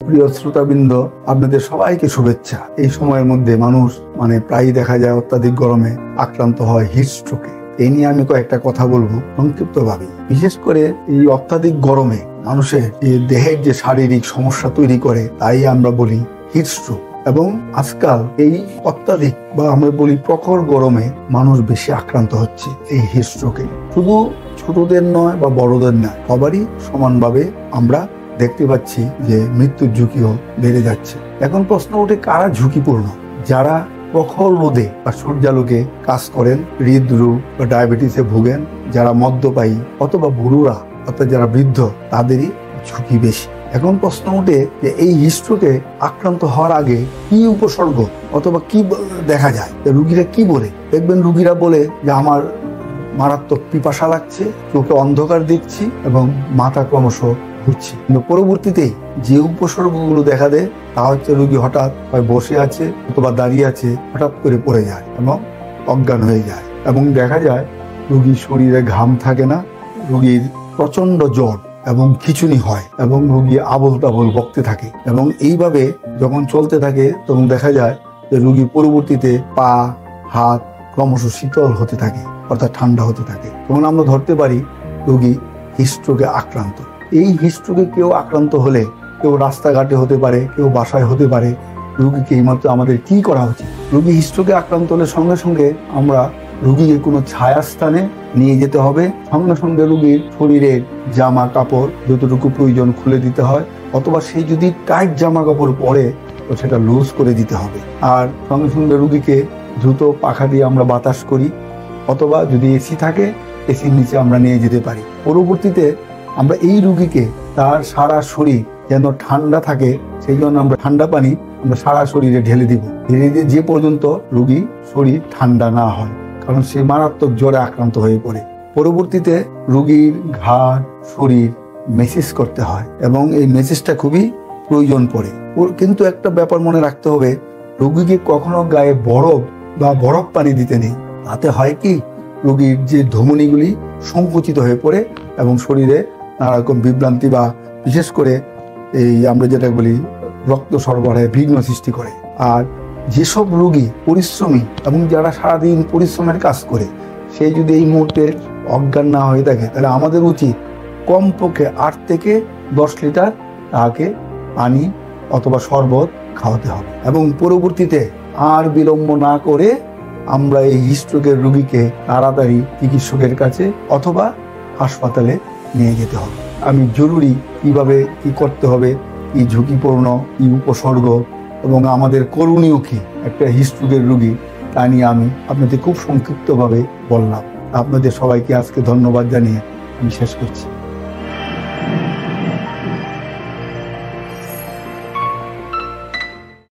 প্রিয় শ্রোতাবৃন্দ, আপনাদের সবাইকে শুভেচ্ছা। এই সময়ের মধ্যে মানুষ প্রায়ই দেখা যায় অত্যাধিক গরমে আক্রান্ত হয় হিট স্ট্রোকে। এই নিয়ে আমি কয়েকটা কথা বলবো সংক্ষিপ্তভাবে। বিশেষ করে এই অত্যাধিক গরমে মানুষের দেহের যে শারীরিক সমস্যা তৈরি করে, তাই আমরা বলি হিট স্ট্রোক। এবং আজকাল এই অত্যাধিক বা আমরা বলি প্রখর গরমে মানুষ বেশি আক্রান্ত হচ্ছে এই হিট স্ট্রোকে। শুধু ছোটদের নয় বা বড়দের নয়, সবারই সমানভাবে আমরা দেখতে পাচ্ছি যে মৃত্যুর ঝুঁকিও বেড়ে যাচ্ছে। এখন প্রশ্ন ওঠে, কারা ঝুঁকিপূর্ণ? যারা প্রখর রোদে বা সূর্যালোকে কাজ করেন, হৃদরোগ বা ডায়াবেটিসে ভুগেন, যারা মদ্যপায়ী অথবা বুড়োরা অর্থাৎ যারা বৃদ্ধ, তাদেরই ঝুঁকি বেশি। এখন প্রশ্ন ওঠে যে এই হিটস্ট্রোকে আক্রান্ত হওয়ার আগে কি উপসর্গ অথবা কি দেখা যায়, রুগীরা কি বলে? দেখবেন রুগীরা বলে যে আমার মারাত্মক পিপাসা লাগছে, চোখে অন্ধকার দেখছি এবং মাথা ক্রমশ ঘুরছে। কিন্তু পরবর্তীতে যে উপসর্গগুলো দেখা দেয় তা হচ্ছে রুগী হঠাৎ হয় বসে আছে অথবা দাঁড়িয়ে আছে, হঠাৎ করে পড়ে যায় এবং অজ্ঞান হয়ে যায়। এবং দেখা যায় রুগীর শরীরে ঘাম থাকে না, রুগীর প্রচন্ড জ্বর এবং খিঁচুনি হয় এবং রুগী আবল তাবল বকতে থাকে। এবং এইভাবে যখন চলতে থাকে তখন দেখা যায় যে রুগীর পরবর্তীতে পা হাত ক্রমশ শীতল হতে থাকে অর্থাৎ ঠান্ডা হতে থাকে। তখন আমরা ধরতে পারি রুগী হিটস্ট্রোকে আক্রান্ত। এই হিটস্ট্রোকে কেউ আক্রান্ত হলে কেউ রাস্তাঘাটে হতে পারে, কেউ বাসায় হতে পারে। রুগীকে এইমাত্র আমাদের কি করা উচিত? রুগী হিটস্ট্রোকে আক্রান্ত হলে সঙ্গে সঙ্গে আমরা রুগীকে কোনো ছায়া স্থানে নিয়ে যেতে হবে। সঙ্গে সঙ্গে রুগীর শরীরের জামা কাপড় যতটুকু প্রয়োজন খুলে দিতে হয়, অথবা সেই যদি টাইট জামা কাপড় পরে তো সেটা লুজ করে দিতে হবে। আর সঙ্গে সঙ্গে রুগীকে দ্রুত পাখা দিয়ে আমরা বাতাস করি, অথবা যদি এসি থাকে এসির নিচে আমরা নিয়ে যেতে পারি। পরবর্তীতে আমরা এই রুগীকে তার সারা শরীর যেন ঠান্ডা থাকে, সেই জন্য আমরা ঠান্ডা পানি আমরা সারা শরীরে ঢেলে দিব, ঢেলে দিয়ে যে পর্যন্ত রুগী শরীর ঠান্ডা না হয়, কারণ সে মারাত্মক জ্বরে আক্রান্ত হয়ে পড়ে। পরবর্তীতে রুগীর ঘাড় শরীর মেসেজ করতে হয় এবং এই মেসেজটা খুবই প্রয়োজন পড়ে। কিন্তু একটা ব্যাপার মনে রাখতে হবে, রুগীকে কখনো গায়ে বরফ পানি দিতে নেই। তাতে হয় কি, রোগীর যে ধমনীগুলি সংকুচিত হয়ে পড়ে এবং শরীরে নানা রকম বিভ্রান্তি বা বিশেষ করে এই আমরা যেটা বলি রক্ত সরবরাহে বিঘ্ন সৃষ্টি করে। আর যেসব রোগী পরিশ্রমী এবং যারা সারাদিন পরিশ্রমের কাজ করে, সে যদি এই মুহূর্তে অজ্ঞান না হয়ে থাকে, তাহলে আমাদের উচিত কমপক্ষে 8 থেকে 10 লিটার তাকে পানি অথবা শরবত খাওয়াতে হবে। এবং পরবর্তীতে আর বিলম্ব না করে আমরা এই হিটস্ট্রোকের রোগীকে তাড়াতাড়ি চিকিৎসকের কাছে অথবা হাসপাতালে নিয়ে যেতে হবে। আমি জরুরি কিভাবে কি করতে হবে, কি ঝুঁকিপূর্ণ, কি উপসর্গ এবং আমাদের করণীয় কি একটা হিটস্ট্রোকের রোগী, তা নিয়ে আমি আপনাদের খুব সংক্ষিপ্তভাবে বললাম। আপনাদের সবাইকে আজকে ধন্যবাদ জানিয়ে আমি শেষ করছি।